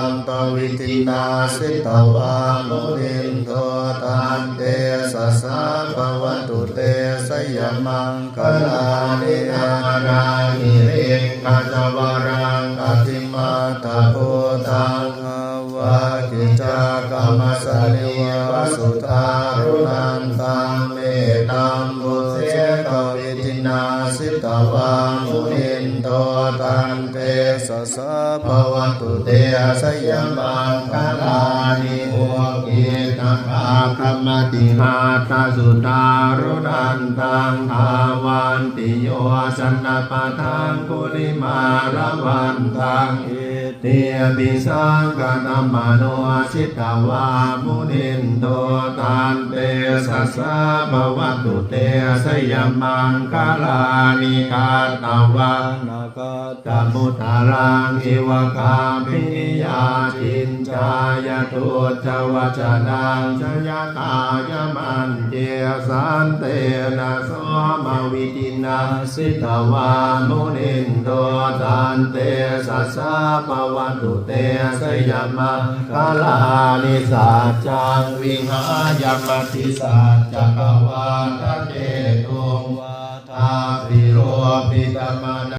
อันตวิทินาสิตวามุนินโทตันเตสะสะภะวะตุเตสยมังคลานิอาราหิริกัจวรังอธิมาตาโพธังวะกิจากรรมสนิวะสุทารุนันตังเมตัมบุเสกวิทินาสิตวามุนินโตตันเตสะสะภะวะตุเตสยมังคลานิโอกิตาคามติมาตาสุตารุนันตังภาวันติโยสันนปะทังกุลิมาระวันตังอิเตปิสังกตัมมโนสิตวามุนินโตตันเตสัสสะภะวะตุเตสยมังคลานิกาตวังนาคตมุตตารังอิวะกาปิยาจินจายตุจวัจนังชยตายมันเจสันเตนะโสมวิตินาสิตวามุนินโตตันเตสัสสะภะวะตุเตสยมังคลานิสัจจังวิหายมติสัจจกวาทะเจตุวาทาปิโรปิตมะ